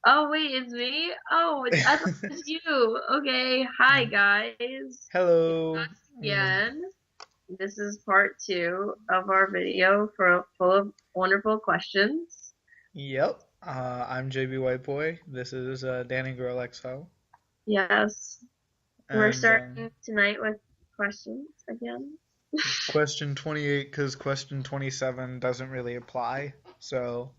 Oh wait, it's me? Oh, I thought it was you. Okay, hi guys. Hello. Mm, Again, this is part two of our video for full of wonderful questions. yep. I'm JB Whiteboy. This is Danny Girl XO. Yes, we're And starting tonight with questions again. question 28, because question 27 doesn't really apply. So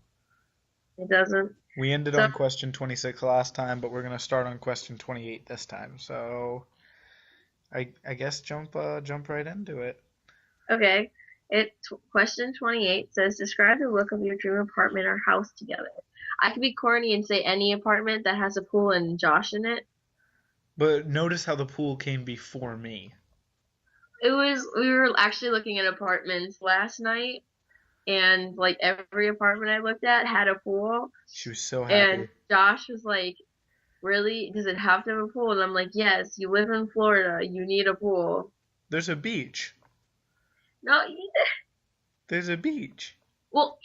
It doesn't. we ended So on question 26 last time, but we're going to start on question 28 this time. So I guess jump right into it. okay, question 28 says describe the look of your dream apartment or house together. I could be corny and say any apartment that has a pool and Josh in it. But notice how the pool came before me. We were actually looking at apartments last night and like every apartment I looked at had a pool She was so and happy. Josh was like, really? Does it have to have a pool? And I'm like, yes, you live in Florida, you need a pool. There's a beach. No, There's a beach. well,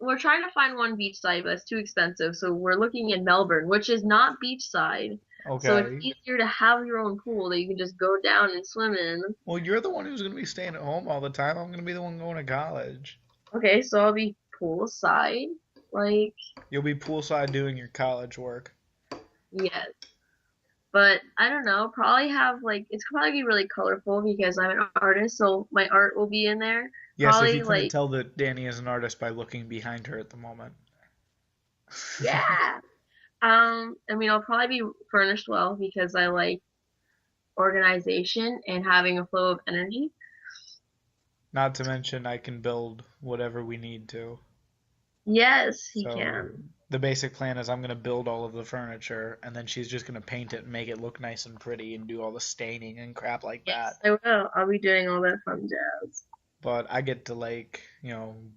we're trying to find one beachside, but it's too expensive. So we're looking in Melbourne, which is not beachside. So it's Okay. easier to have your own pool that you can just go down and swim in. Well, you're the one who's going to be staying at home all the time. I'm going to be the one going to college. Okay, so I'll be poolside. Like, You'll be poolside doing your college work. yes. But I don't know, probably have like it's probably be really colorful because I'm an artist, so my art will be in there. Yes, if you Probably couldn't like tell that Danny is an artist by looking behind her at the moment. yeah. I mean I'll probably be furnished well because I like organization and having a flow of energy. Not to mention, I can build whatever we need to. Yes, he So can. the basic plan is I'm going to build all of the furniture, and then she's just going to paint it and make it look nice and pretty and do all the staining and crap like Yes, that. I will. I'll be doing all that fun jazz. But I get to, like,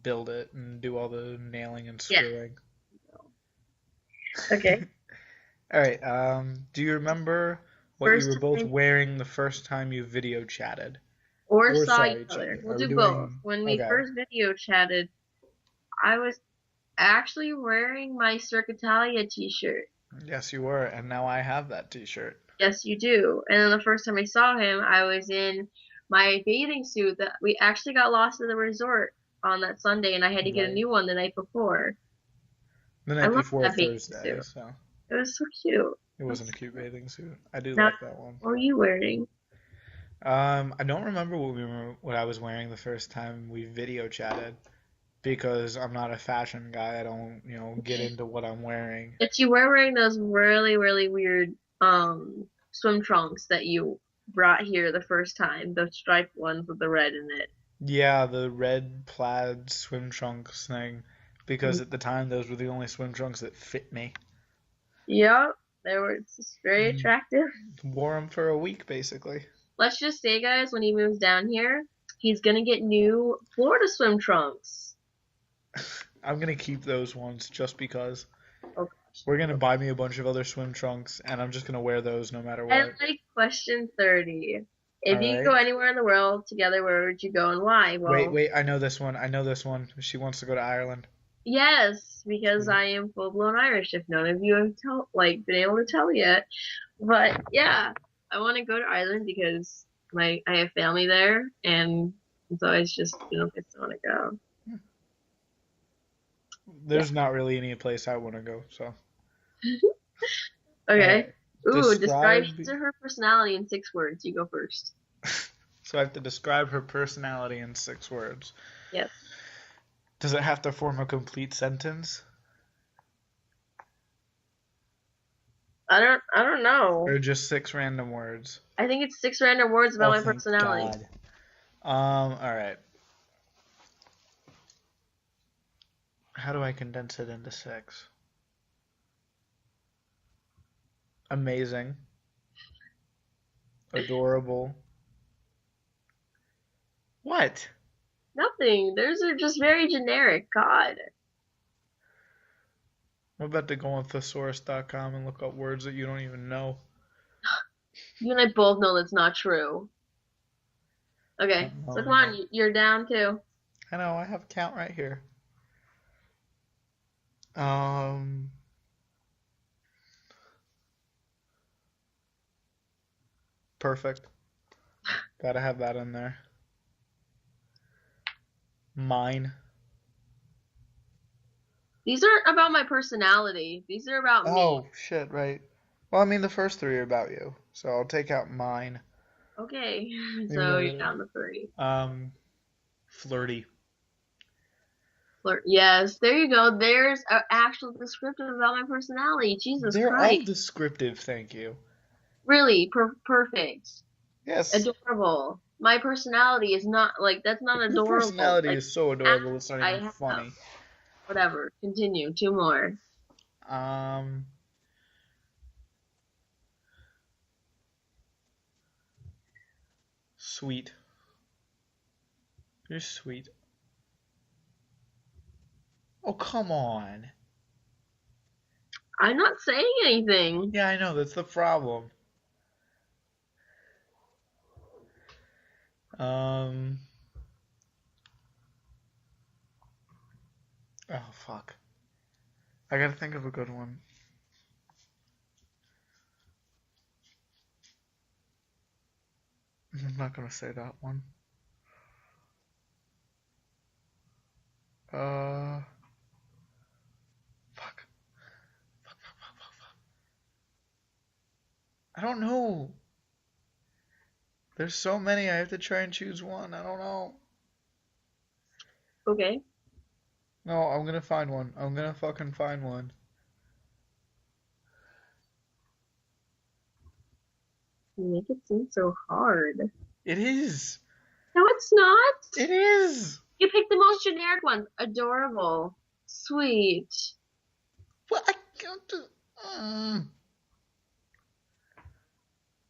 build it and do all the nailing and Yeah. screwing. Okay. All right. Do you remember what you were First both time wearing the first time you video chatted? or Or saw each saw each other. other? We'll Are we do both. doing? When we Okay. first video chatted, I was actually wearing my Circatalia t-shirt. Yes, you were, and now I have that T-shirt. Yes, you do. And then the first time I saw him, I was in my bathing suit that we actually got lost at the resort on that Sunday, and I had to get a Right. new one the night before. The I night love before that bathing Thursday, suit. so It was so cute. it wasn't a cute bathing suit. I do Now, like that one. what were you wearing? I don't remember what I was wearing the first time we video chatted because I'm not a fashion guy. I don't, get into what I'm wearing. But you were wearing those really, really weird swim trunks that you brought here the first time, the striped ones with the red in it. Yeah, the red plaid swim trunks thing, because at the time those were the only swim trunks that fit me. Yep, they were just very Mm, attractive. Wore them for a week basically. Let's just say, guys, when he moves down here, he's gonna get new Florida swim trunks. I'm gonna keep those ones just because. Oh We're gonna gosh. buy me a bunch of other swim trunks, and I'm just gonna wear those no matter And what. like question 30. All If you could go right. anywhere in the world together, where would you go and why? Wait, Well, wait. I know this one. I know this one. She wants to go to Ireland. yes, because I am full blown Irish, if none of you have been able to tell yet. But yeah, I want to go to Ireland because I have family there, and it's always just a place I want to go. Yeah. There's not really any place I want to go. So, all Okay. right. Ooh, describe Describe. her personality in 6 words. You go first. So I have to describe her personality in 6 words. Yes. Does it have to form a complete sentence, I don't know. or just 6 random words? I think it's 6 random words about Oh, my thank personality. God. All right. How do I condense it into six? Amazing, adorable. What? Nothing. Those are just very generic. God. I'm about to go on thesaurus.com and look up words that you don't even know. You and I both know that's not true. Okay. So come on, Um, you're down too. I know, I have a count right here. Um, Perfect. Gotta have that in there. Mine. These aren't about my personality. These are about me. Oh, shit, right. Well, I mean, the first three are about you, so I'll take out mine. Okay, Even so though you're down to three. flirty. Flirt. Yes, there you go. There's an actual descriptive about my personality. Jesus They're all Christ. descriptive, thank you. Really, perfect. Yes, Adorable. My personality is not like that's not your adorable. personality Like is so adorable, it's not I even have funny. whatever. Continue. Two more. Um, sweet. You're sweet. Oh, come on. I'm not saying anything. Yeah, I know, that's the problem. Um, oh, fuck. I gotta think of a good one. I'm not gonna say that one. Uh, fuck. Fuck. I don't know. There's so many, I have to try and choose one. I don't know. Okay. No, I'm gonna find one. I'm gonna fucking find one. You make it seem so hard. It is. No, it's not. It is. You picked the most generic ones. Adorable. Sweet. What? I can't do.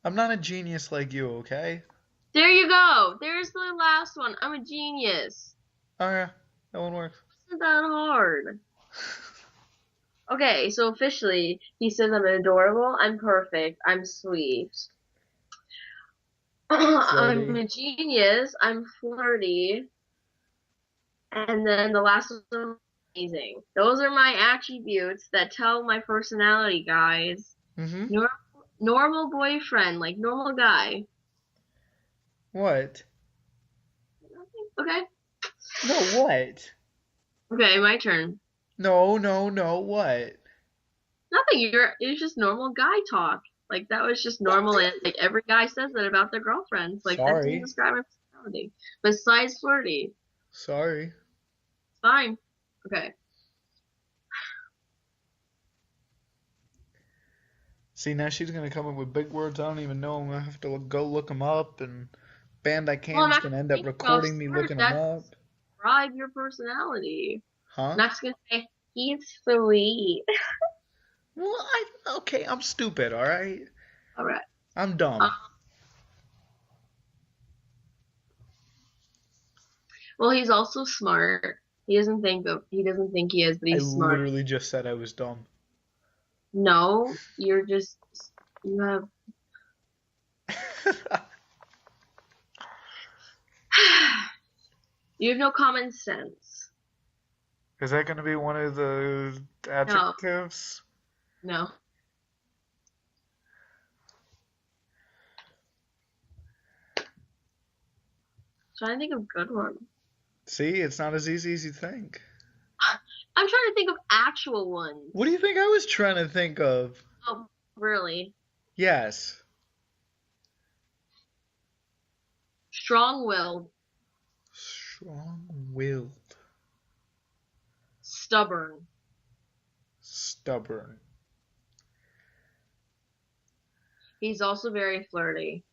I'm not a genius like you, okay? There you go. There's the last one. I'm a genius. Oh yeah, that one works. Isn't that hard? Okay, so officially, he says I'm adorable, I'm perfect, I'm sweet. I'm Flirty. a genius, I'm flirty, and then the last one, amazing. Those are my attributes that tell my personality, guys. Mm-hmm. Normal boyfriend, like normal guy. What? Okay. No, what? Okay, my turn. No, what? Nothing. It's just normal guy talk. Like that was just What? normal, and like every guy says that about their girlfriends. Like that doesn't Sorry. describe my personality. Besides flirty, Sorry. fine. Okay. See, now she's gonna come up with big words I don't even know. I'm gonna have to go look them up, and Well, I'm Bandicam's not gonna gonna end up think about recording me words looking them that up. describe your personality. Huh? I'm not just gonna say he's sweet. Well, okay, I'm stupid, alright? All right. I'm Um, dumb. well, he's also smart. He doesn't think he is, but I he's smart. literally just said I was dumb. No, you have you have no common sense. Is that gonna be one of the No, adjectives? no. Trying to think of good ones. See, it's not as easy as you think. I'm trying to think of actual ones. What do you think I was trying to think of? Oh, really? Yes. Strong-willed, Strong-willed. stubborn. Stubborn. He's also very flirty.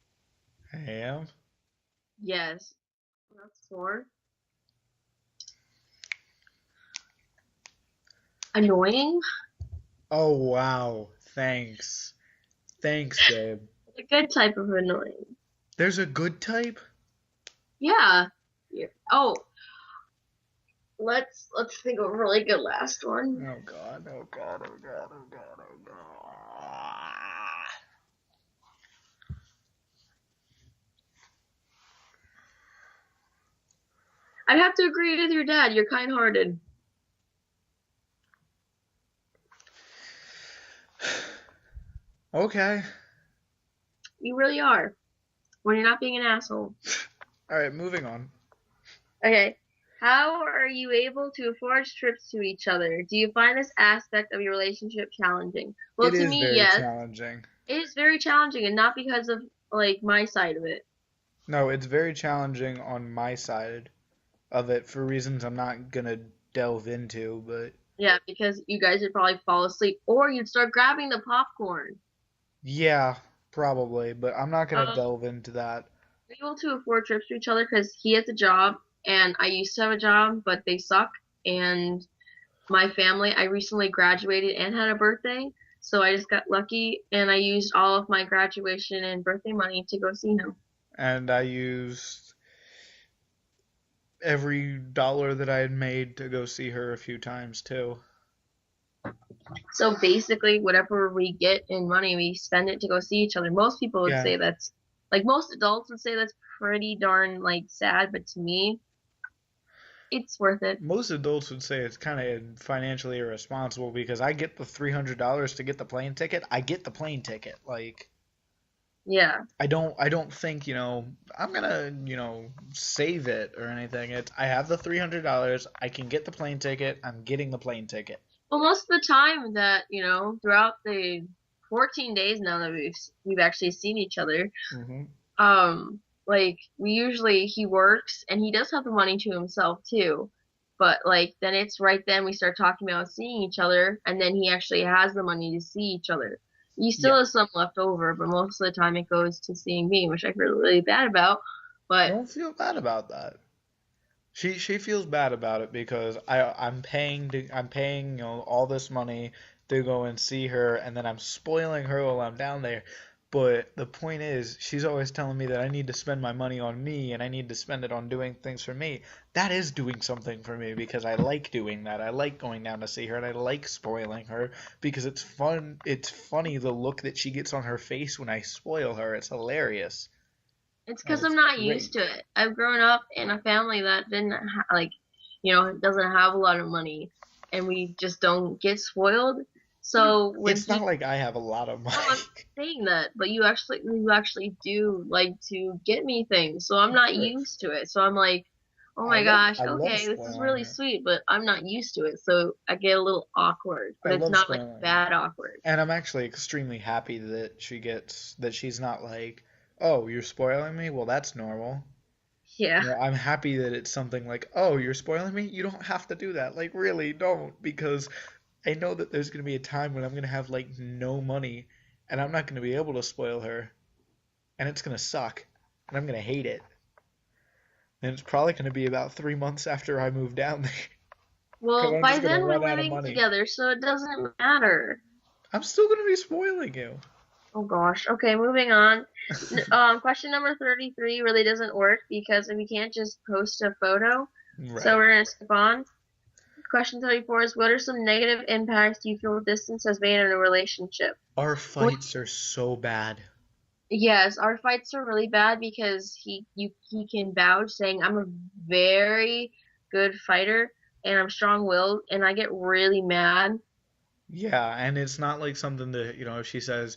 I am. Yes. That's four. Annoying? Oh, wow. Thanks. Thanks, babe. A good type of annoying. There's a good type? Yeah. Yeah. Oh, let's think of a really good last one. Oh, God. Oh, God. Oh, God. Oh, God. Oh, God. I'd have to agree with your dad. You're kind-hearted. Okay. You really are. when you're not being an asshole. All right, moving on. Okay. How are you able to afford trips to each other? Do you find this aspect of your relationship challenging? Well, It to is me, very yes. challenging. It is very challenging, and not because of like my side of it. No, it's very challenging on my side of it for reasons I'm not gonna delve into, but Yeah, because you guys would probably fall asleep, or you'd start grabbing the popcorn. yeah, probably, but I'm not gonna Um, delve into that. we're able to afford trips to each other because he has a job, and I used to have a job, but they suck. And my family, I recently graduated and had a birthday, so I just got lucky, and I used all of my graduation and birthday money to go see him. And I used every dollar that I had made to go see her a few times too. So basically, whatever we get in money, we spend it to go see each other. Most people would Yeah, say that's like most adults would say that's pretty darn like sad, but to me, it's worth it. most adults would say it's kind of financially irresponsible because I get the $300 to get the plane ticket. I get the plane ticket. Like Yeah. I don't think, I'm gonna, save it or anything. It's I have the $300, I can get the plane ticket, I'm getting the plane ticket. Well, most of the time that, throughout the 14 days now that we've actually seen each other, Hmm. like we usually he works and he does have the money to himself too. But like then it's right then we start talking about seeing each other and then he actually has the money to see each other. He Yeah. still has some left over, but most of the time it goes to seeing me, which I feel really bad about. But Don't feel bad about that. She feels bad about it because I'm paying all this money to go and see her, and then I'm spoiling her while I'm down there. But the point is, she's always telling me that I need to spend my money on me and I need to spend it on doing things for me. That is doing something for me because I like doing that. I like going down to see her and I like spoiling her because it's fun. It's funny the look that she gets on her face when I spoil her. It's hilarious. it's And because I'm it's not used great. to it. I've grown up in a family that didn't like, doesn't have a lot of money, and we just don't get spoiled. So when It's not people, like I have a lot of money. oh, I'm saying that, but you actually do like to get me things, so I'm not Sure. used to it. So I'm like, oh I my love gosh, I love okay, this is spoiling really her. sweet, but I'm not used to it, so I get a little awkward. I But it's love not like spoiling her. bad awkward. And I'm actually extremely happy that she's not like, "Oh, you're spoiling me? Well, that's normal." Yeah. I'm happy that it's something like, "Oh, you're spoiling me? You don't have to do that." Like, really, don't because I know that there's going to be a time when I'm going to have like no money and I'm not going to be able to spoil her and it's going to suck and I'm going to hate it. And it's probably going to be about 3 months after I move down there because Well, I'm by just going to then we're run out of living money. together, so it doesn't matter. I'm still going to be spoiling you. Oh gosh. Okay, moving on. Question number 33 really doesn't work because we can't just post a photo. So Right. we're gonna skip on. Question 34 is what are some negative impacts you feel distance has made in a relationship? Our Well, fights are so bad. yes, our fights are really bad because he can vouch saying I'm a very good fighter and I'm strong-willed and I get really mad. Yeah, and it's not like something that, if she says,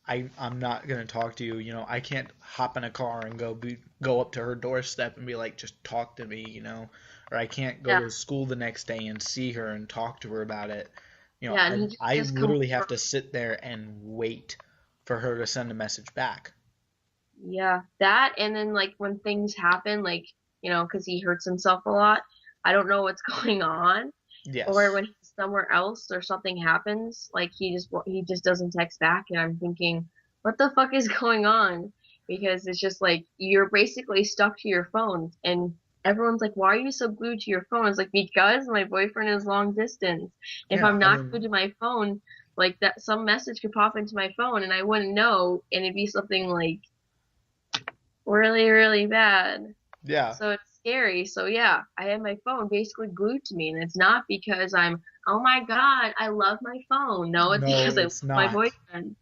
I'm not gonna talk to you, I can't hop in a car and go up to her doorstep and be like, just talk to me, or I can't go Yeah, to school the next day and see her and talk to her about it. yeah, I and he I just literally have confirms. to sit there and wait for her to send a message back. Yeah, that and then like when things happen, like, because he hurts himself a lot, I don't know what's going on. Or Yes. when he's somewhere else or something happens, like he just doesn't text back, and I'm thinking, what the fuck is going on? Because it's just like you're basically stuck to your phone, and everyone's like, why are you so glued to your phone? It's like because my boyfriend is long distance. If Yeah, I'm I not mean, glued to my phone, like that, some message could pop into my phone, and I wouldn't know, and it'd be something like really, really bad. yeah. So it's scary. So yeah, I have my phone basically glued to me, and it's not because oh my God, I love my phone. No, it's No, because I love it's my not. boyfriend.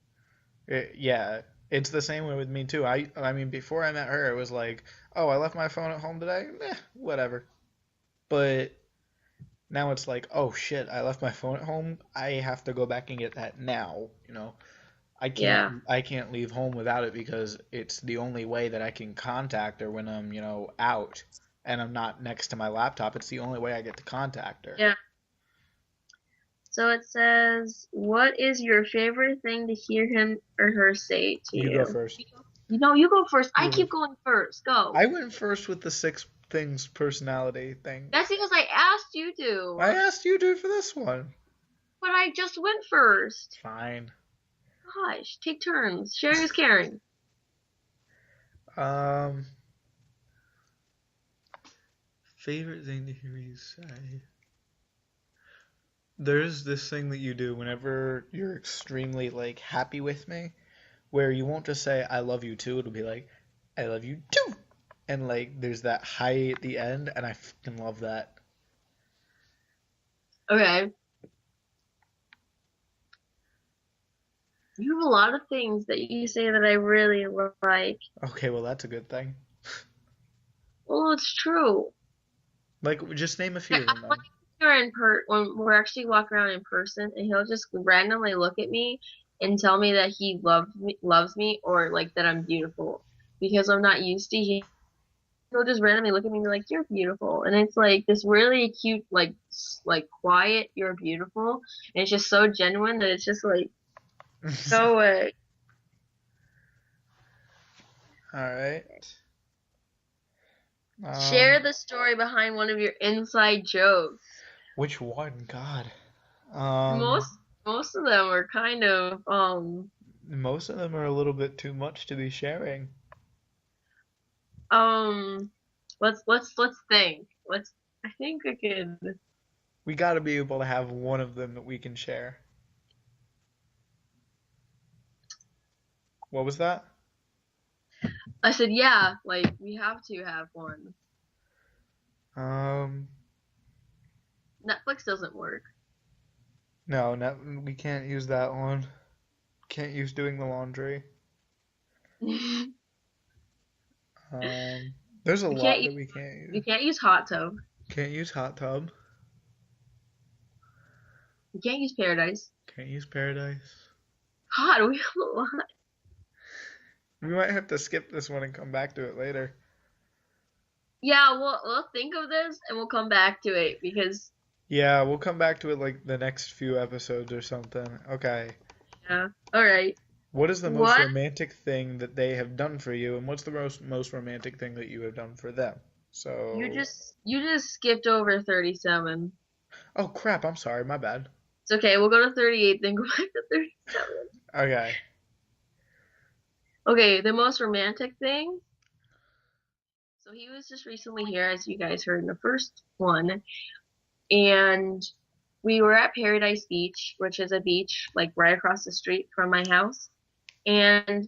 Yeah, it's the same way with me too. I mean, before I met her, it was like, oh, I left my phone at home today. Whatever. But now it's like, oh shit, I left my phone at home. I have to go back and get that now. Yeah. I can't leave home without it because it's the only way that I can contact her when I'm, out and I'm not next to my laptop. It's the only way I get to contact her. Yeah. So it says, what is your favorite thing to hear him or her say to You go you? first. You go first. I You go. keep going first. Go. I went first with the six things personality thing. That's because I asked you I to. asked you to for this one. But I just went first. Fine. Gosh, take turns. Sharing is caring. Um, favorite thing to hear you say. There's this thing that you do whenever you're extremely like happy with me, where you won't just say I love you too, it'll be like I love you too. And like there's that high at the end and I fucking love that. Okay. You have a lot of things that you say that I really like. Okay, well that's a good thing. Well, it's true. Like just name a I few of them like then. when we're actually walking around in person, and he'll just randomly look at me and tell me that he loves me, or like that I'm beautiful, because I'm not used to he'll just randomly look at me and be like, "You're beautiful," and it's like this really cute, like quiet, "You're beautiful," and it's just so genuine that it's just like so. All right. Share the story behind one of your inside jokes. Which one? God. Most most of them are kind of Most of them are a little bit too much to be sharing. um let's think. I think I could. We got to be able to have one of them that we can share. What was that? I said yeah, like we have to have one. Um, Netflix doesn't work. no, we can't use that one. Can't use doing the laundry. You There's a can't lot use that we can't you use. can't use hot tub. Can't use hot tub. You can't use paradise. Can't use paradise. God, we have a lot. We might have to skip this one and come back to it later. Yeah, we'll think of this and we'll come back to it because Yeah, we'll come back to it like the next few episodes or something. Okay. yeah. All right. What is the most What? romantic thing that they have done for you, and what's the most romantic thing that you have done for them? So, You just skipped over 37. oh crap, I'm sorry, my bad. It's okay. We'll go to 38, then go back to 37. Okay. Okay, the most romantic thing. So he was just recently here, as you guys heard in the first one, and we were at Paradise Beach, which is a beach like right across the street from my house, and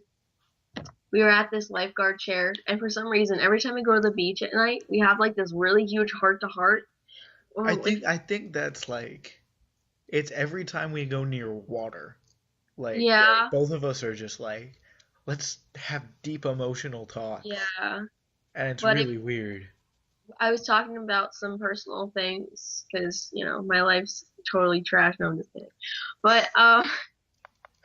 we were at this lifeguard chair, and for some reason, every time we go to the beach at night, we have like this really huge heart to heart. I think that's like it's every time we go near water. Like Yeah, both of us are just like let's have deep emotional talk. yeah. And it's But really weird. I was talking about some personal things because my life's totally trash. No, I'm just kidding. But Hope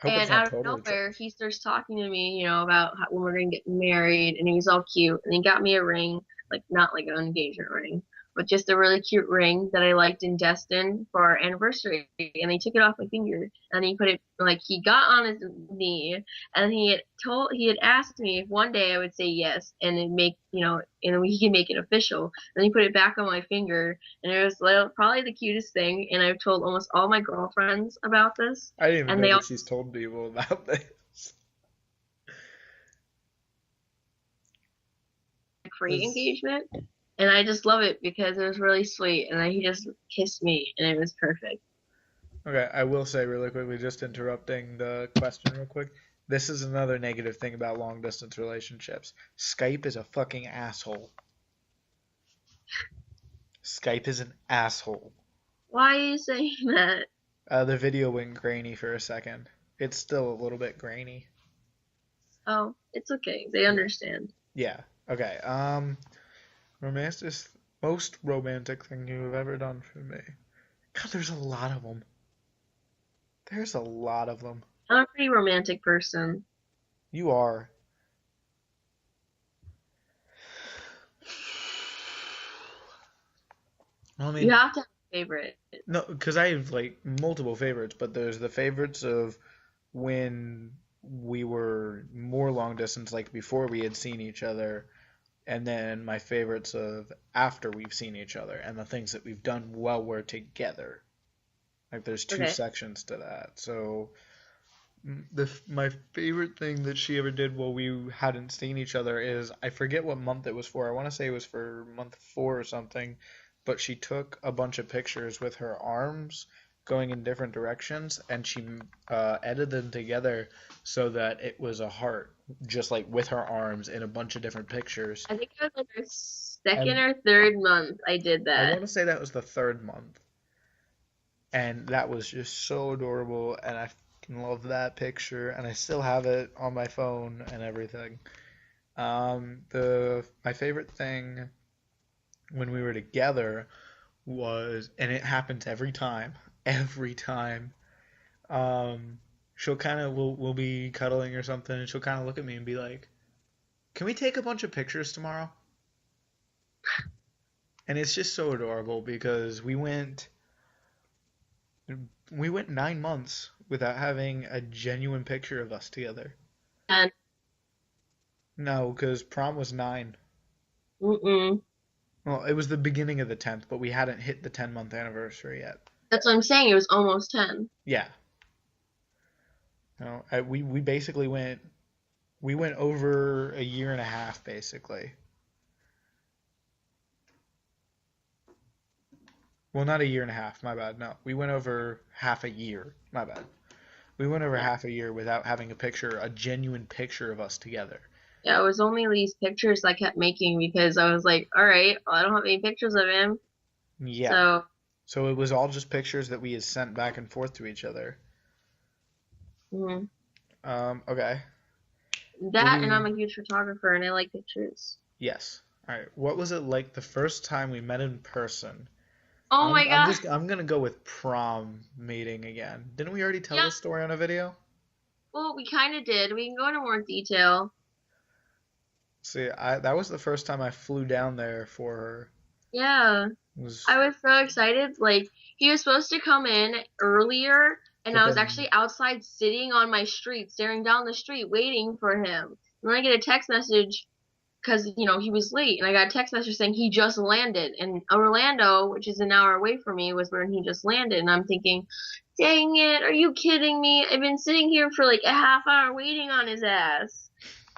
it's and not out of totally true. nowhere, he starts talking to me, about when we're gonna get married, and he's all cute, and he got me a ring, like not like an engagement ring, but just a really cute ring that I liked in Destin for our anniversary, and he took it off my finger, and he put it like he got on his knee, and he had asked me if one day I would say yes, and it make and he can make it official, and he put it back on my finger, and it was like, probably the cutest thing, and I've told almost all my girlfriends about this, I didn't even and know they all that she's told people about this. free This- engagement, and I just love it because it was really sweet, and then he just kissed me, and it was perfect. Okay, I will say really quickly, just interrupting the question real quick. This is another negative thing about long distance relationships. Skype is a fucking asshole. Skype is an asshole. Why are you saying that? The video went grainy for a second. It's still a little bit grainy. Oh, it's okay. They understand. Yeah. Okay. Romantic, most romantic thing you have ever done for me. God, there's a lot of them. There's a lot of them. I'm a pretty romantic person. You are. I You mean, have to have a favorite. no, because I have like multiple favorites, but there's the favorites of when we were more long distance, like before we had seen each other, and then my favorites of after we've seen each other, and the things that we've done while we're together. Like there's two Okay. sections to that. So my favorite thing that she ever did while we hadn't seen each other is I forget what month it was for. I want to say it was for month 4 or something, but she took a bunch of pictures with her arms going in different directions, and she edited them together so that it was a heart, just like with her arms in a bunch of different pictures. I think it was like our second And or third month I did I that. want to say that was the 3rd month, and that was just so adorable, and I fucking love that picture, and I still have it on my phone and everything. The my favorite thing when we were together was, and it happens every time. Um, she'll kind of we'll be cuddling or something, and she'll kind of look at me and be like, "Can we take a bunch of pictures tomorrow?" And it's just so adorable because we went 9 months without having a genuine picture of us together. And No, because prom was 9. mm-mm. Well, it was the beginning of the 10th, but we hadn't hit the 10-month anniversary yet. That's what I'm saying. It was almost 10. Yeah. No, we basically we went over a year and a half basically. Well, not a year and a half, my bad. No, we went over half a year. My bad. We went over Yeah. half a year without having a genuine picture of us together. Yeah, it was only these pictures I kept making because I was like, all right, well, I don't have any pictures of him. Yeah. So, So it was all just pictures that we had sent back and forth to each other. mm, Okay. What that, and was I'm a huge photographer and I like pictures. Yes. All right. What was it like the first time we met in person? Oh I'm my I'm God. just I'm gonna go with prom meeting again. Didn't we already tell Yeah, this story on a video? well, we kind of did. We can go into more detail. See, that was the first time I flew down there for her. Yeah. It was, I was so excited. Like, he was supposed to come in earlier, and but I was then actually outside sitting on my street, staring down the street, waiting for him. And then I get a text message because, he was late, and I got a text message saying he just landed. And Orlando, which is an hour away from me, was where he just landed. And I'm thinking, dang it, are you kidding me? I've been sitting here for like a half hour waiting on his ass.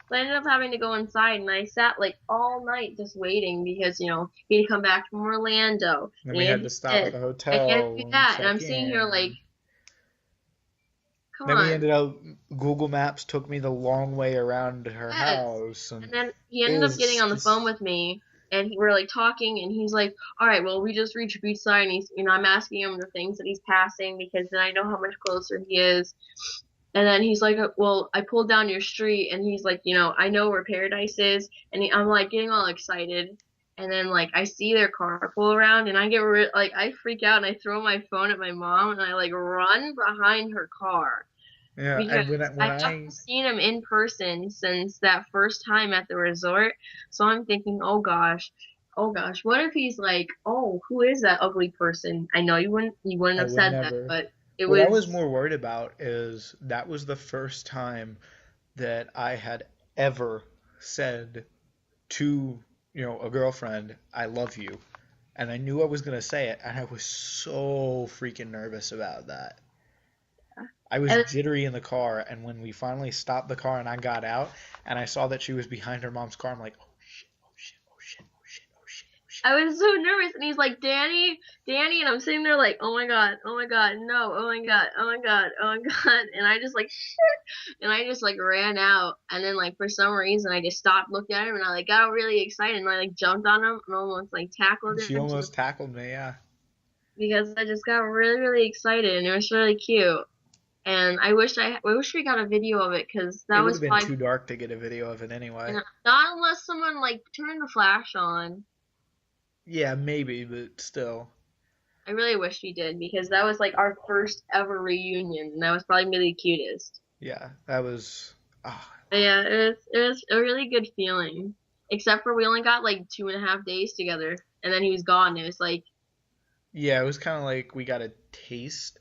So I ended up having to go inside, and I sat like all night just waiting because he had to come back from Orlando, then and we he had had to to do stop at this, the and he had to hotel do and that, and I'm check sitting here like, in. come Then we on. ended up Google Maps took me the long way around her Yes. house, and And then he it ended up getting was on the phone just with me, and we're like talking, and he's like, "All right, well, we just reached Beachside," and I'm asking him the things that he's passing because then I know how much closer he is. And then he's like, "Well, I pulled down your street," and he's like, "I know where Paradise is," and I'm like getting all excited. And then like I see their car pull around, and I get like I freak out, and I throw my phone at my mom, and I like run behind her car yeah. because And when I haven't I seen him in person since that first time at the resort. So I'm thinking, oh gosh, what if he's like, oh, who is that ugly person? I know you wouldn't I have would said that, never. but it What I was was more worried about is that was the first time that I had ever said to, a girlfriend, I love you. And I knew I was going to say it, and I was so freaking nervous about that. I was and jittery in the car, and when we finally stopped the car and I got out and I saw that she was behind her mom's car, I'm like, oh shit, oh shit, oh shit, oh shit, oh shit, oh shit. I was so nervous, and he's like, Danny, Danny, and I'm sitting there like, oh my God, no, oh my God, oh my God, oh my God, and I just like, and I just like ran out, and then like for some reason I just stopped, looked at him, and I like got really excited, and I like jumped on him and almost like tackled She him to the almost tackled me, yeah. because I just got really really excited, and it was really cute, and I wish we got a video of it because It that would was have been probably too dark to get a video of it anyway. not unless someone like turned the flash on. Yeah, maybe, but still. I really wish we did because that was like our first ever reunion, and that was probably the cutest. Yeah, that was. Ah, But yeah, it was a really good feeling. Except for we only got like 2.5 days together, and then he was gone. It was like yeah, it was kind of like we got a taste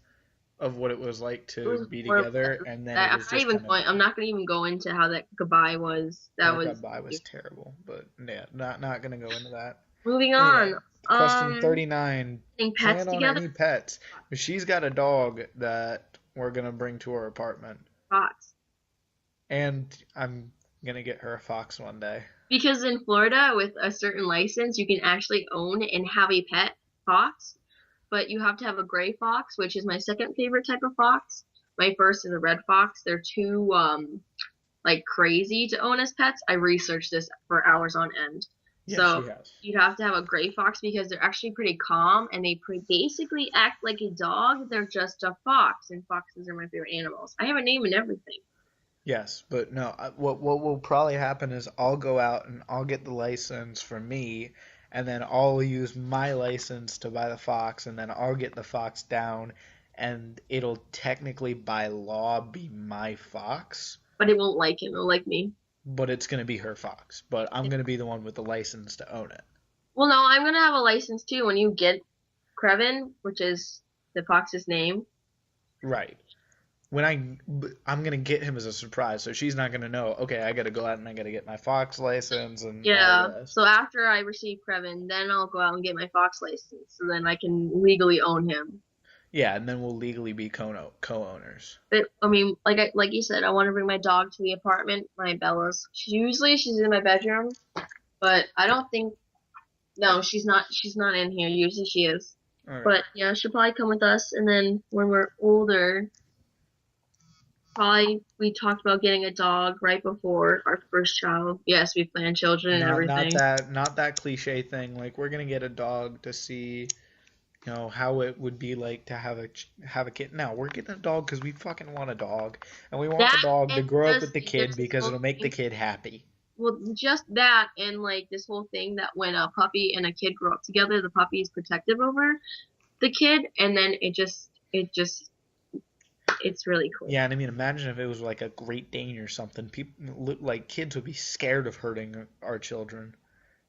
of what it was like it to was be horrible. together, and then it was just kind of I'm done. not gonna even go into how that goodbye was. That That was goodbye was terrible, but yeah, not gonna go into that. moving Anyway, on. question 39. Getting pets Plan on together. any pets? She's got a dog that we're gonna bring to her apartment, Fox. and I'm gonna get her a fox one day. Because in Florida, with a certain license, you can actually own and have a pet fox, but you have to have a gray fox, which is my second favorite type of fox. My first is a red fox. They're too like crazy to own as pets. I researched this for hours on end. Yes, So she has. you have to have a gray fox because they're actually pretty calm and they basically act like a dog. They're just a fox, and foxes are my favorite animals. I have a name and everything. Yes, but no, what will probably happen is I'll go out and I'll get the license for me, and then I'll use my license to buy the fox, and then I'll get the fox down, and it'll technically by law be my fox, But it won't like him. It'll like me. but it's gonna be her fox. But I'm gonna be the one with the license to own it. Well, no, I'm gonna have a license too when you get Krevin, which is the fox's name. Right. I'm gonna get him as a surprise, so she's not gonna know. Okay, I gotta go out and I gotta get my fox license and all Yeah. the rest. So after I receive Krevin, then I'll go out and get my fox license, so then I can legally own him. Yeah, and then we'll legally be co-owners. But I mean, like you said, I want to bring my dog to the apartment. My Bella's. She's in my bedroom, but I don't think. No, she's not. She's not in here. Usually she is. All right. But yeah, she'll probably come with us, and then when we're older, probably we talked about getting a dog right before our first child. Yes, we planned children and Not everything. that cliche thing. Like we're gonna get a dog to see, how it would be like to have a kid. No, we're getting a dog because we fucking want a dog, and we want the That dog to and grow up just with the kid there's this because whole it'll make the thing. kid happy. Well, just that and like this whole thing that when a puppy and a kid grow up together, the puppy is protective over the kid, and then it's really cool. Yeah, and I mean, imagine if it was like a Great Dane or something. People like kids would be scared of hurting our children.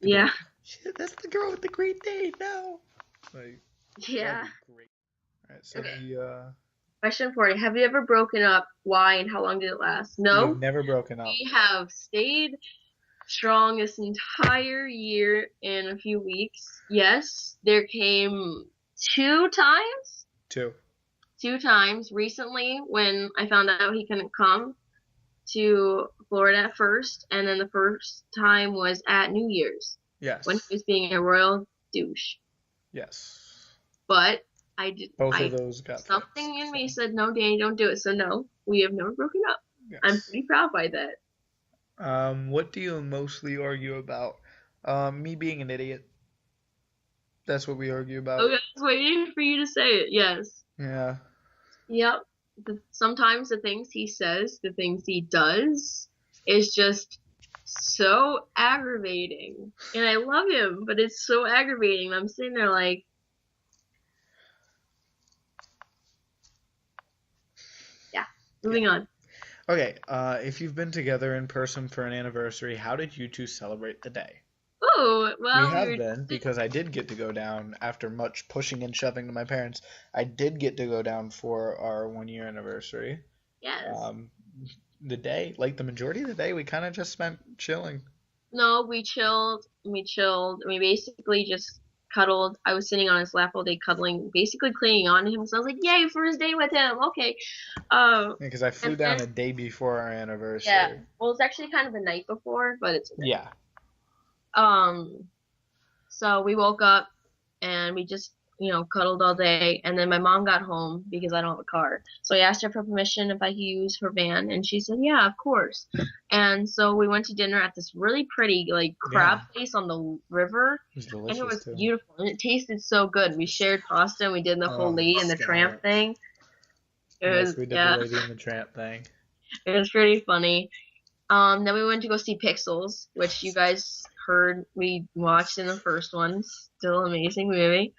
They'd be Yeah, like, shit, that's the girl with the Great Dane now. Like that'd yeah. be great. All right, so Okay. the Question 40. Have you ever broken up? Why and how long did it last? we have No. never broken up. We have stayed strong this entire year and a few weeks. Yes, there came two times. Two. Two times recently when I found out he couldn't come to Florida at first, and then the first time was at New Year's Yes. when he was being a royal douche. Yes. But I did. Both of those got Something fixed, in me so. said, "No, Danny, don't do it." So no, we have never broken up. I'm Yes. pretty proud by that. What do you mostly argue about? Me being an idiot. That's what we argue about. Okay, I was waiting for you to say it. Yes. Yeah. Yep. Sometimes the things he says, the things he does, is just so aggravating. And I love him, but it's so aggravating. I'm sitting there like, yeah. Moving on. Okay, if you've been together in person for an anniversary, how did you two celebrate the day? Oh, We well, have been, because I did get to go down after much pushing and shoving to my parents. I did get to go down for our 1 year anniversary. yes. The day, like the majority of the day, we kind of just spent chilling. No, we chilled. We chilled. We basically just cuddled. I was sitting on his lap all day cuddling, basically clinging on to him. So I was like, yay, first day with him. Okay. Because I flew And down then, a day before our yeah. anniversary. Well, it's actually kind of the night before, but it's okay. Yeah. So we woke up and we just, cuddled all day. And then my mom got home because I don't have a car. So I asked her for permission if I could use her van, and she said, yeah, of course. And so we went to dinner at this really pretty, like, crab place on the river. It was And it delicious was too. beautiful. And it tasted so good. We shared pasta and we did the whole Oh, lady and the stop tramp it. thing. It Yes, was, we did yeah, the Lady and the Tramp thing. it was pretty funny. Then we went to go see Pixels, which you guys heard we watched in the first one. Still amazing movie.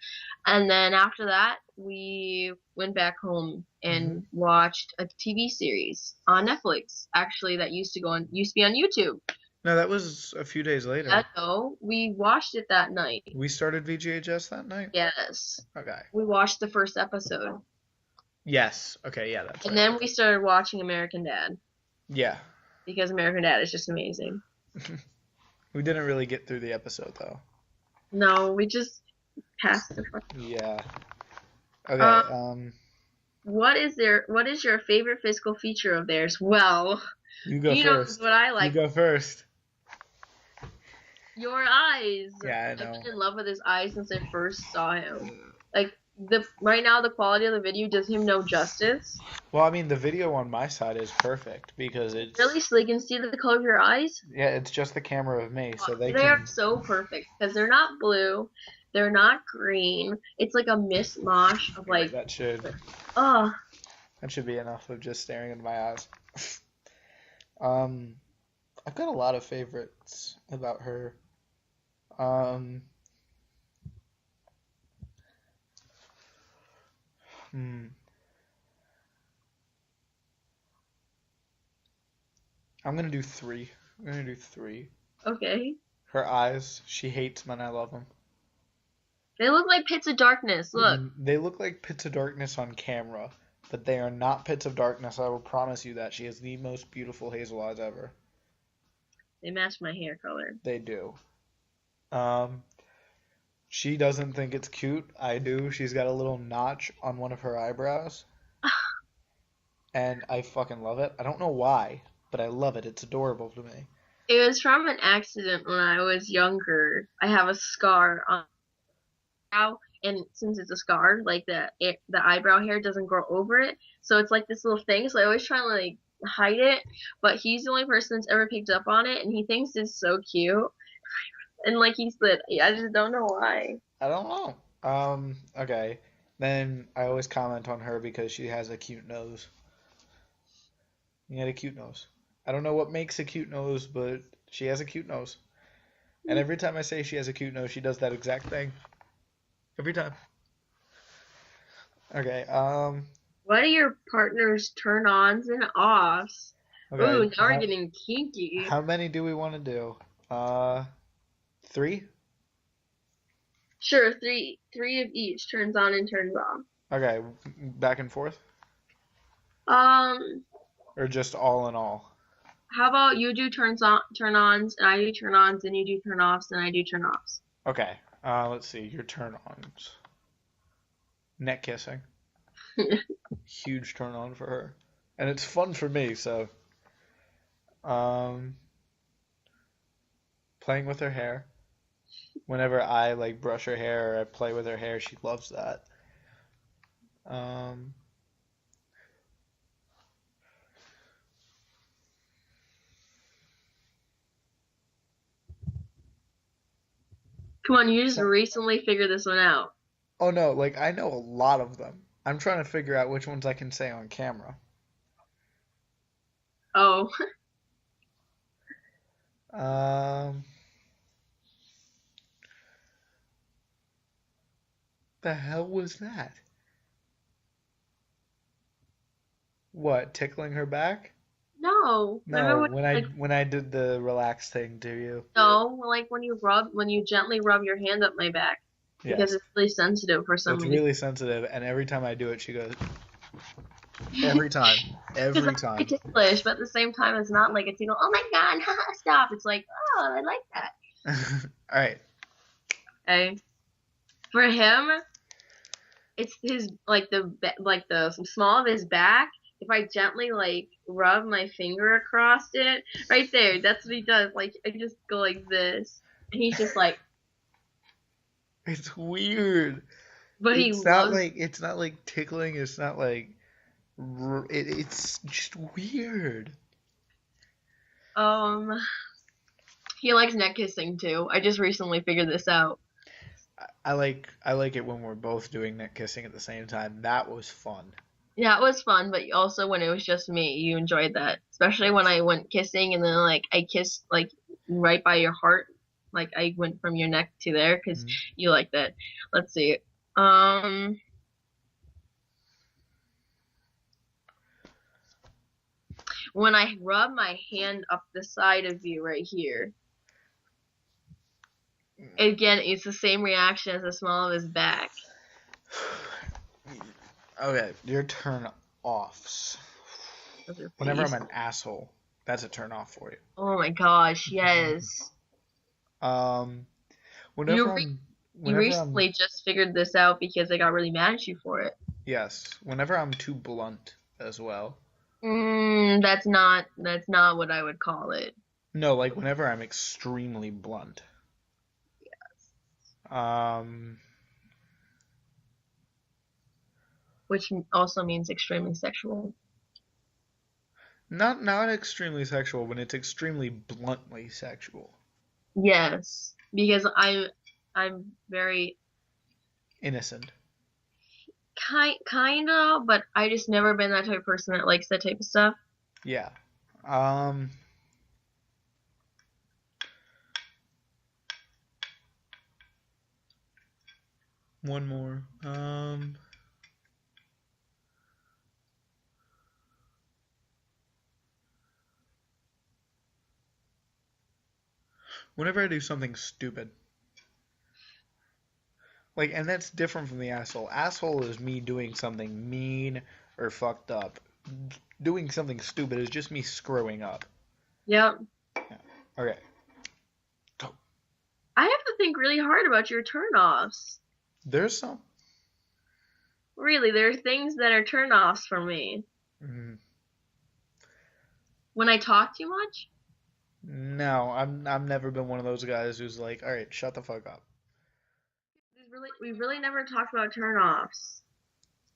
And then after that, we went back home Hmm. and watched a TV series on Netflix. Actually, that used to be on YouTube. No, that was a few days Yeah, later. no, we watched it that night. We started VGHS that night? Yes, Okay. we watched the first episode, Yes. Okay, yeah, that's and right. then we started watching American Dad Yeah. because American Dad is just amazing. We didn't really get through the episode though. No, we just passed the. Yeah. Okay, Um, what is your favorite physical feature of theirs? Well, you go he knows first. what I You like. go first. Your eyes. Yeah, I I've know. been in love with his eyes since I first saw him. Like the right now, the quality of the video does him no justice. Well, I mean, the video on my side is perfect because Really, so they can see the color of your eyes. yeah, it's just the camera of me, so they They are can. so perfect because they're not blue, they're not green. It's like a mishmash of like, That should oh, that should be enough of just staring into my eyes. Um, I've got a lot of favorites about her. Um, hmm. I'm gonna do three. I'm gonna do three. okay. Her eyes, she hates when I love them. They look like pits of darkness. Look, They look like pits of darkness on camera, but they are not pits of darkness. I will promise you that. She has the most beautiful hazel eyes ever. they match my hair color. They do. Um, she doesn't think it's cute. I do. She's got a little notch on one of her eyebrows, and I fucking love it. I don't know why, but I love it. It's adorable to me. It was from an accident when I was younger. I have a scar on brow, and since it's a scar, like the eyebrow hair doesn't grow over it, so it's like this little thing. So I always try to like hide it, but he's the only person that's ever picked up on it, and he thinks it's so cute. And like he said, I just don't know why. I don't know. Okay. Then I always comment on her because she has a cute nose. You got a cute nose. I don't know what makes a cute nose, but she has a cute nose. And every time I say she has a cute nose, she does that exact thing. Every time. Okay, What are your partner's turn-ons and offs? okay. Ooh, now we're getting kinky. How many do we want to do? Three? Sure, three of each turns on and turns off. Okay, back and forth? Um, Or just all in all? how about you do turn-ons, and I do turn-ons, and you do turn-offs, and I do turn-offs. Okay, let's see. Your turn ons. Neck kissing. Huge turn on for her. And it's fun for me, so. Um, Playing with her hair. Whenever I like brush her hair or I play with her hair, she loves that. Um, Come on, you just recently figured this one out. oh no, like I know a lot of them. I'm trying to figure out which ones I can say on camera. Oh, Um, the hell was that? What, tickling her back? no. Remember No, when, like, when I did the relax thing to you. no, like when you gently rub your hand up my back because Yes. it's really sensitive for some It's reason. really sensitive, and every time I do it, she goes, every time. Because Every it's very time. ticklish, but at the same time, it's not like it's oh my god, haha, stop. It's like, oh, I like that. Alright. Okay. For him, it's his like the small of his back. If I gently like rub my finger across it, right there, that's what he does. Like I just go like this, and he's just like, It's weird. but he loves. It's not like tickling, it's not like it's just weird. Um, he likes neck kissing too. I just recently figured this out. I like it when we're both doing neck kissing at the same time. That was fun. Yeah, it was fun, but also when it was just me, you enjoyed that. Especially when I went kissing and then like I kissed like right by your heart, like I went from your neck to there because Mhm. you like that. Let's see. Um, when I rub my hand up the side of you right here, again, it's the same reaction as the smell of his back. Okay, your turn offs. Those are Whenever I'm please. an asshole, that's a turn off for you. Oh my gosh, yes. Um, You whenever re I'm, you whenever I'm, recently just figured this out because I got really mad at you for it. yes, whenever I'm too blunt as well. That's not what I would call it. No, like whenever I'm extremely blunt. Um, Which also means extremely sexual. not extremely sexual, when it's extremely bluntly sexual. Yes, because I'm very Innocent. kinda, but I just never been that type of person that likes that type of stuff. Yeah. Um, one more. Whenever I do something stupid. Like, and that's different from the asshole. Asshole is me doing something mean or fucked up. Doing something stupid is just me screwing up. Yep. Yeah. Okay. Go. I have to think really hard about your turnoffs. There's some. Really, there are things that are turnoffs for me. Mm, When I talk too much? no, I've never been one of those guys who's like, all right, shut the fuck up. We really never talked about turnoffs.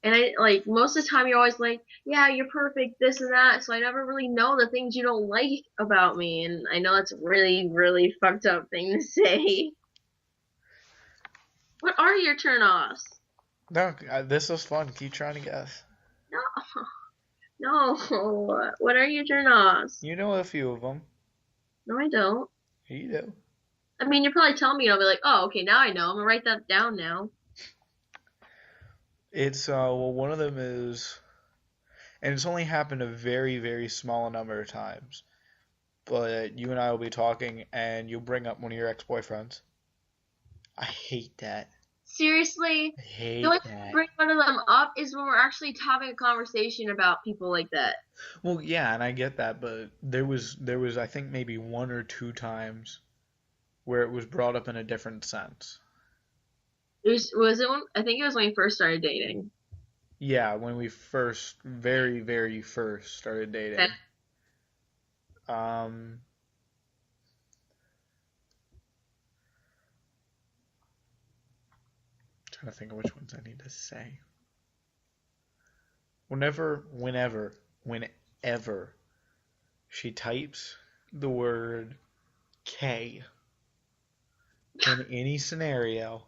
And I like most of the time you're always like, yeah, you're perfect, this and that. So I never really know the things you don't like about me. And I know that's a really, really fucked up thing to say. What are your turnoffs? No, this was fun. Keep trying to guess. No, no. What are your turnoffs? You know a few of them. No, I don't. You do. I mean, you're probably telling me, and I'll be like, oh, okay, now I know. I'm gonna write that down now. It's well, one of them is, and it's only happened a very, very small number of times. But you and I will be talking, and you'll bring up one of your ex-boyfriends. I hate that. Seriously, I the only hate time I that. bring one of them up is when we're actually having a conversation about people like that. Well, yeah, and I get that, but there was I think maybe one or two times where it was brought up in a different sense. Was it when, I think it was when we first started dating. Yeah, when we first, very, very first started That dating. Um, trying to think of which ones I need to say. Whenever she types the word K in any scenario,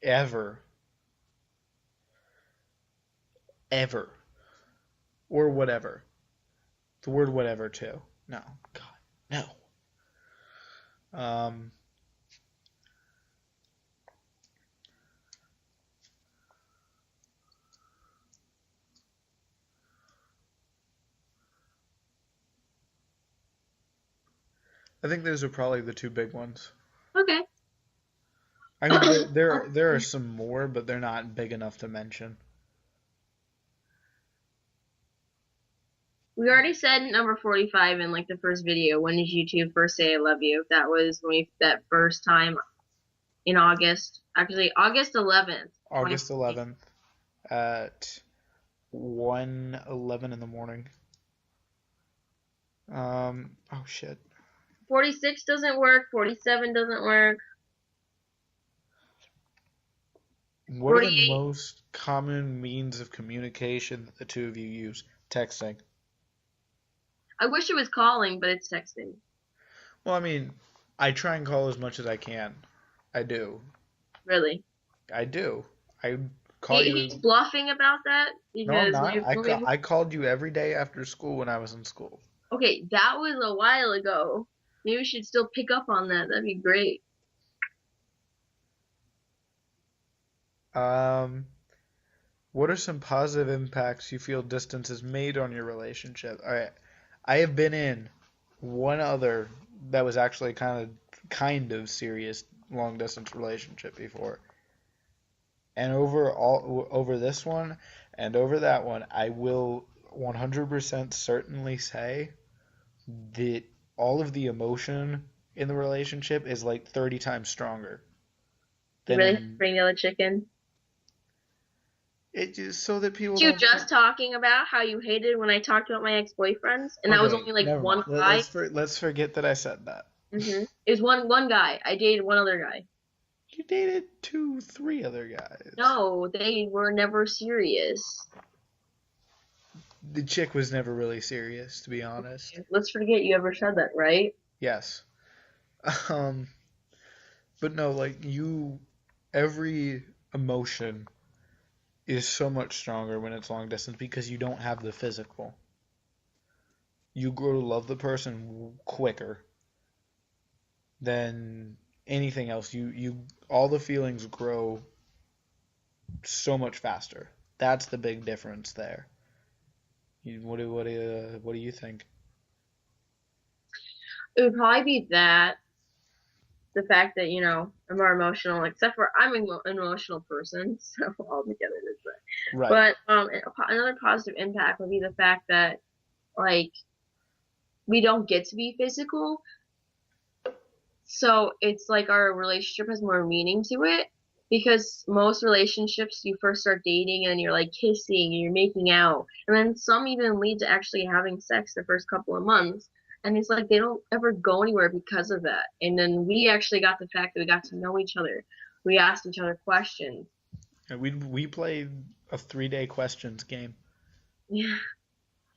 ever, ever, or whatever. The word whatever too. No, God, no. I think those are probably the two big ones. okay. I mean, there are some more, but they're not big enough to mention. We already said number 45 in like the first video. When did YouTube first say I love you? That was when we that first time in August. Actually, August 11th, August 2020. 11th at 1:11 in the morning. Oh shit. 46 doesn't work. 47 doesn't work. What are the 48. most common means of communication that the two of you use? Texting. I wish it was calling, but it's texting. Well, I mean, I try and call as much as I can. I do. Really. I do. I call He's you. bluffing about that No, I'm because not. let me, I called you every day after school when I was in school. okay, that was a while ago. Maybe we should still pick up on that. That'd be great. Um, what are some positive impacts you feel distance has made on your relationship? All right, I have been in one other that was actually kind of serious long distance relationship before. And over this one and over that one, I will 100% certainly say that all of the emotion in the relationship is like 30 times stronger You than really have to in bring the other chicken. it, just so that people You don't just talking about how you hated when I talked about my ex-boyfriends, and that was Okay, only like never mind. one guy. Let's forget that I said that. It was one guy. I dated one other guy. You dated two, three other guys. No, they were never serious. The chick was never really serious, to be honest. Let's forget you ever said that, right? Yes. Um, but no, every emotion is so much stronger when it's long distance because you don't have the physical. You grow to love the person quicker than anything else. All the feelings grow so much faster. That's the big difference there. What do you think? It would probably be that the fact that I'm more emotional, except for I'm an emotional person, so altogether it's that. Right. But another positive impact would be the fact that like we don't get to be physical, so it's like our relationship has more meaning to it. Because most relationships, you first start dating and you're like kissing and you're making out, and then some even lead to actually having sex the first couple of months. And it's like they don't ever go anywhere because of that. And then we actually got the fact that we got to know each other. We asked each other questions. And we played a 3 day questions game, Yeah,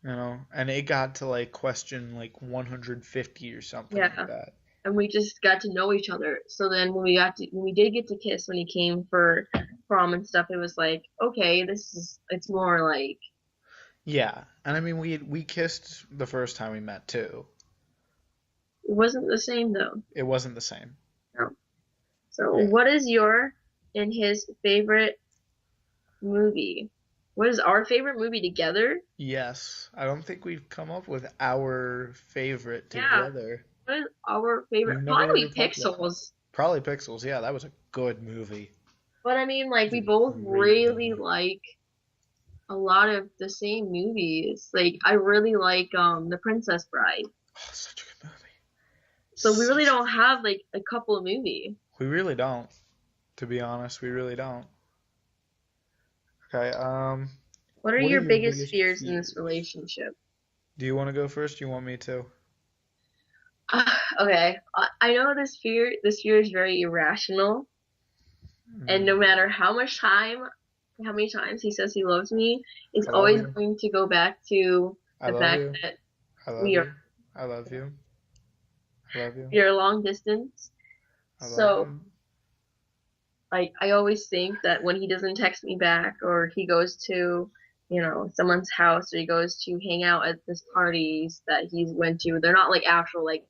and it got to like question like 150 or something like yeah. that. And we just got to know each other. So then when we did get to kiss when he came for prom and stuff, it was like, okay, it's more like Yeah, and I mean we kissed the first time we met too. it wasn't the same though. It wasn't the same. No. So Yeah. what is your and his favorite movie? What is our favorite movie together? Yes, I don't think we've come up with our favorite Yeah. together. What is our favorite? We've never ever Probably talked about that. Pixels. Probably Pixels. Yeah, that was a good movie. But I mean, like, It we was a both great really movie. like a lot of the same movies. Like, I really like The Princess Bride. Oh, such a good movie. So we really Such a don't good. have like a couple of movies. We really don't. To be honest, we really don't. Okay. What are What are your your biggest biggest fears in this fears? relationship? Do you want to go first? Do you want me to? Okay, I know this fear is very irrational, and no Mm, matter how many times he says he loves me, it's I love always you. going to go back to I the love fact you. that I love we are you. I love you. I love you. we are long distance. I love So you. like I always think that when he doesn't text me back or he goes to, someone's house or he goes to hang out at this parties that he's went to, they're not like actual like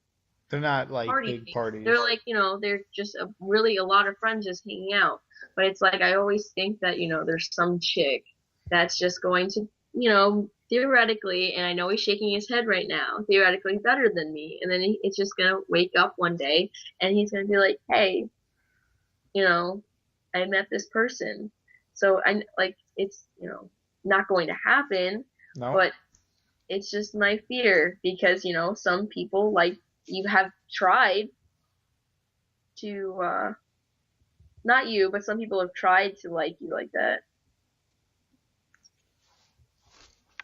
They're not like party big things. They're parties. like, they're just really a lot of friends just hanging out. But it's like I always think that, there's some chick that's just going to, theoretically, and I know he's shaking his head right now, theoretically better than me. And then it's just gonna wake up one day and he's gonna be like, hey, you know, I met this person. So I like it's, not going to happen, No. but it's just my fear because, some people like you have tried to not you, but some people have tried to like you like that.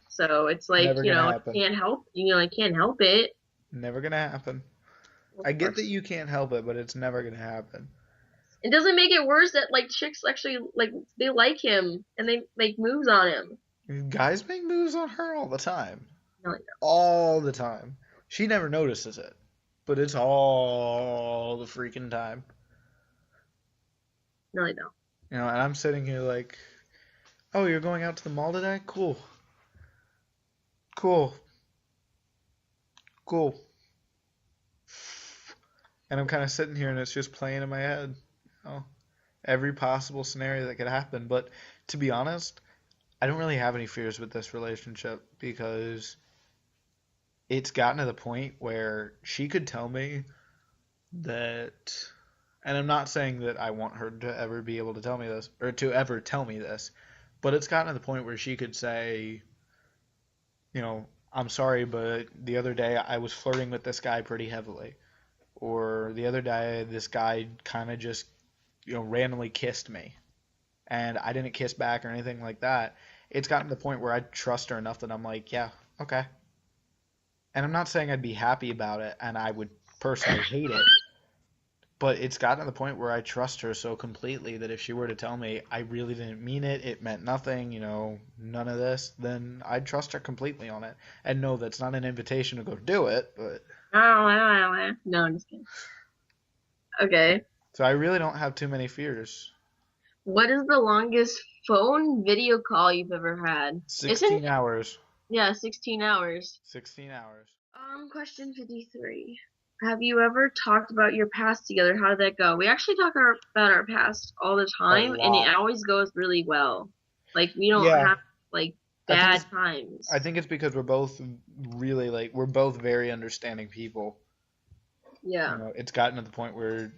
So it's like, Never gonna I happen. can't help, I can't help it. Never gonna happen. Of I get that course. you can't help it, but it's never gonna happen. It doesn't make it worse that like chicks actually like they like him and they make moves on him. Guys make moves on her all the time. No, no, All the time. She never notices it, but it's all the freaking time. no, no. And I'm sitting here like, oh, you're going out to the mall today? Cool. Cool. Cool. And I'm kind of sitting here and it's just playing in my head. Oh, every possible scenario that could happen. But to be honest, I don't really have any fears with this relationship because it's gotten to the point where she could tell me that, and I'm not saying that I want her to ever be able to tell me this or to ever tell me this, but it's gotten to the point where she could say, I'm sorry, but the other day I was flirting with this guy pretty heavily. Or the other day this guy kind of just, randomly kissed me. And I didn't kiss back or anything like that. It's gotten to the point where I trust her enough that I'm like, yeah, okay. And I'm not saying I'd be happy about it and I would personally hate it, but it's gotten to the point where I trust her so completely that if she were to tell me I really didn't mean it, it meant nothing, none of this, then I'd trust her completely on it. And no, that's not an invitation to go do it, but No, I'm just kidding. Okay. so I really don't have too many fears. What is the longest phone video call you've ever had? 16 hours. Yeah, 16 hours. 16 hours. Question 53. Have you ever talked about your past together? How did that go? We actually talk about our past all the time, and it always goes really well. Like, we don't have, like, bad times. I think it's because we're both really, we're both very understanding people. Yeah. It's gotten to the point where,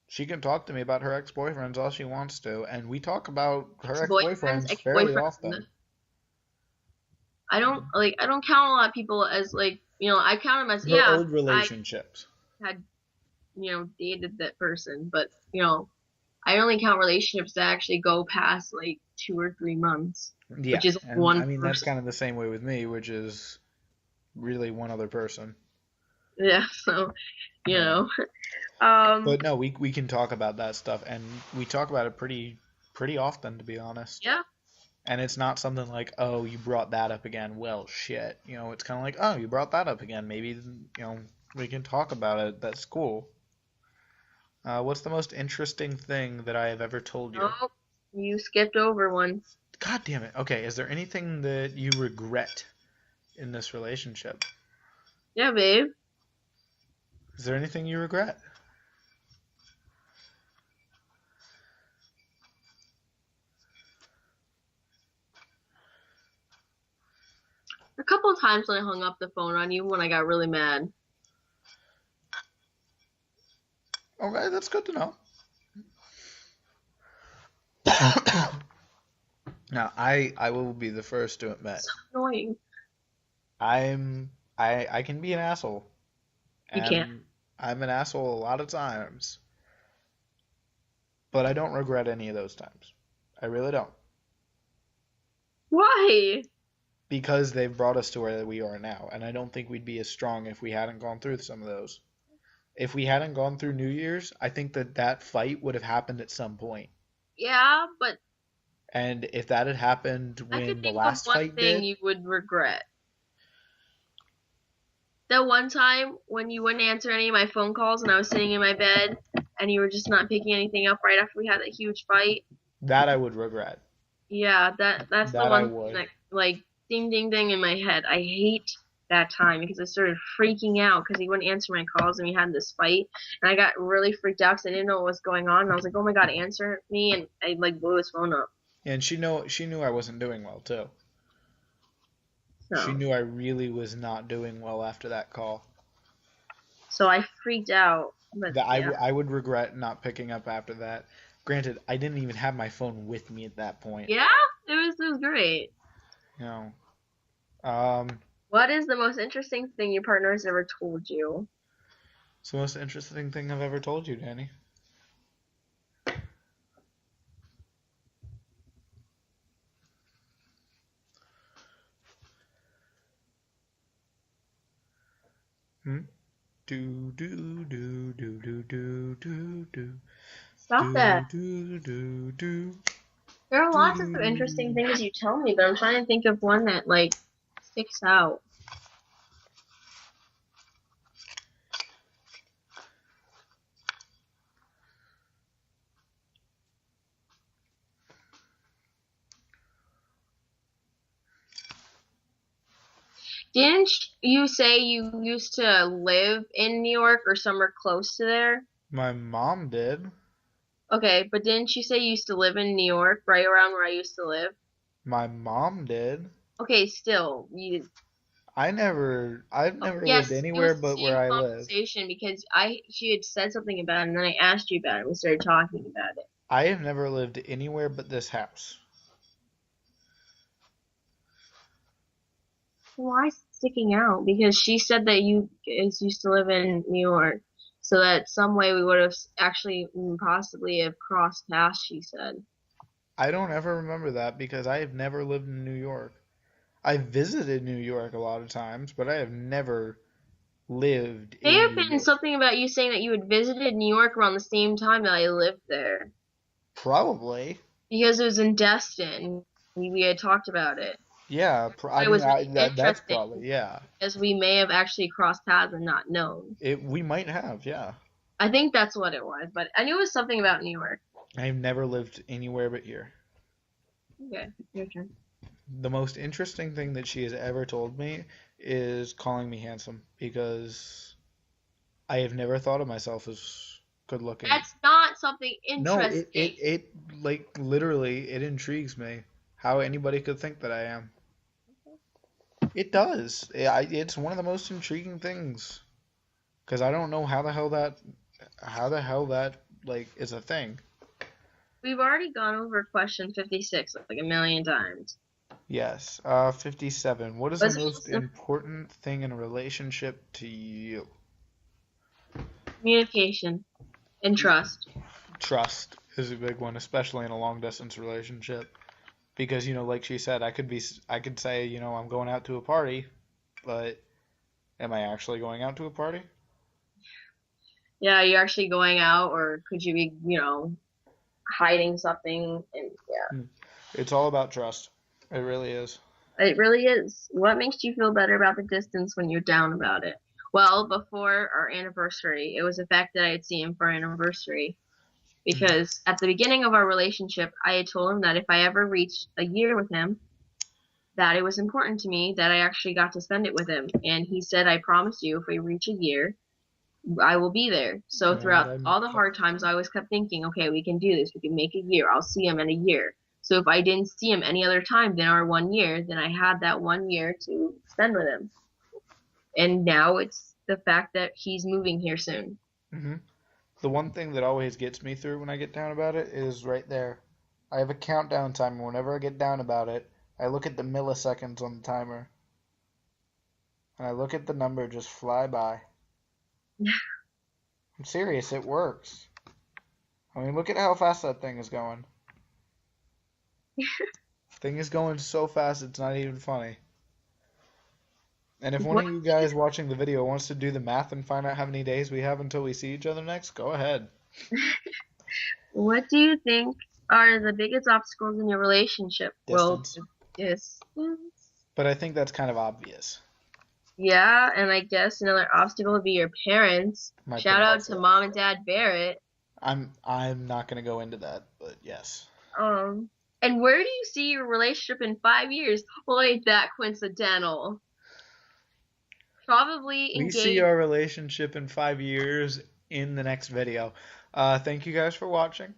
she can talk to me about her ex-boyfriends all she wants to, and we talk about her ex-boyfriends fairly often. I don't count a lot of people as, like, I count them as, old relationships. I had, dated that person, but, I only count relationships that actually go past, like, 2 or 3 months. Yeah, which is one I mean, that's person. kind of the same way with me, which is really one other person. Yeah, so, But no, we can talk about that stuff, and we talk about it pretty often, to be honest. Yeah. And it's not something like, oh, you brought that up again. Well, shit. It's kind of like, oh, you brought that up again. Maybe, we can talk about it. That's cool. What's the most interesting thing that I have ever told you? Oh, you skipped over one. God damn it. Okay, is there anything that you regret in this relationship? Yeah, babe. Is there anything you regret? A couple of times when I hung up the phone on you when I got really mad. Okay, that's good to know. Now, I will be the first to admit. So annoying. I can be an asshole. You can't. I'm an asshole a lot of times. But I don't regret any of those times. I really don't. Why? Because they've brought us to where we are now, and I don't think we'd be as strong if we hadn't gone through some of those. If we hadn't gone through New Year's, I think that fight would have happened at some point. Yeah, but And if that had happened I when could the think last of one fight thing did, you would regret. That one time when you wouldn't answer any of my phone calls and I was sitting in my bed and you were just not picking anything up right after we had that huge fight. that I would regret. Yeah, that's the That I one would. thing that, like, ding ding ding in my head. I hate that time because I started freaking out because he wouldn't answer my calls and we had this fight and I got really freaked out because I didn't know what was going on and I was like, oh my god, answer me, and I like blew his phone up. And she knew I wasn't doing well too. So, She knew I really was not doing well after that call. so I freaked out. But That yeah. I would regret not picking up after that. Granted, I didn't even have my phone with me at that point. Yeah, it was great. What is the most interesting thing your partner has ever told you? It's the most interesting thing I've ever told you, Danny. Do do do do do do do do. Stop that. Do do do. There are lots of interesting things you tell me, but I'm trying to think of one that, like, sticks out. Didn't you say you used to live in New York or somewhere close to there? My mom did. Okay, but didn't you say you used to live in New York, right around where I used to live? My mom did. Okay, still, you. I've Oh, never lived yes, it was anywhere the but where same I live. conversation because she had said something about it, and then I asked you about it, and we started talking about it. I have never lived anywhere but this house. Why is it sticking out? Because she said that you guys used to live in New York, so that some way we would have actually possibly have crossed paths, she said. I don't ever remember that because I have never lived in New York. I visited New York a lot of times, but I have never lived May in have New been York. something about you saying that you had visited New York around the same time that I lived there. Probably. Because it was in Destin. We had talked about it. Yeah, I It mean was really that's interesting probably yeah. as we may have actually crossed paths and not known. It we might have, yeah. I think that's what it was, but I knew it was something about New York. I've never lived anywhere but here. Okay, your turn. The most interesting thing that she has ever told me is calling me handsome because I have never thought of myself as good looking. That's not something No, interesting. it like literally it intrigues me how anybody could think that I am. It does. It's one of the most intriguing things because I don't know how the hell that like is a thing. We've already gone over question 56 like a million times. Yes. 57. What is the What's most the important thing in a relationship to you? communication and trust? Trust is a big one, especially in a long distance relationship. Because, like she said, I could say, I'm going out to a party, but am I actually going out to a party? Yeah, you're actually going out, or could you be, hiding something? And Hmm. It's all about trust. It really is. it really is. What makes you feel better about the distance when you're down about it? Well, before our anniversary, it was the fact that I had seen him for our anniversary. Mhm. Because at the beginning of our relationship, I had told him that if I ever reached a year with him, that it was important to me that I actually got to spend it with him. And he said, I promise you, if we reach a year, I will be there. So And throughout all the hard times, I always kept thinking, okay, we can do this. We can make a year. I'll see him in a year. So if I didn't see him any other time than our 1 year, then I had that 1 year to spend with him. And now it's the fact that he's moving here soon. hmm The one thing that always gets me through when I get down about it is right there. I have a countdown timer. Whenever I get down about it, I look at the milliseconds on the timer, and I look at the number just fly by. I'm serious, it works. I mean, look at how fast that thing is going. Thing is going so fast, it's not even funny. And if one What of you guys watching the video wants to do the math and find out how many days we have until we see each other next, go ahead. what do you think are the biggest obstacles in your relationship? Well, Distance. distance. But I think that's kind of obvious. Yeah, and I guess another obstacle would be your parents. My Shout out parents. to Mom and Dad Barrett. I'm not gonna go into that, but yes. Um, and where do you see your relationship in 5 years? Well, ain't that coincidental? Probably We see engaged. our relationship in 5 years in the next video. Thank you guys for watching.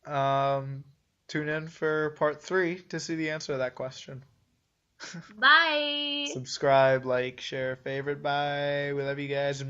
Um, Tune in for part 3 to see the answer to that question. Bye. Subscribe, like, share, favorite. Bye. We love you guys.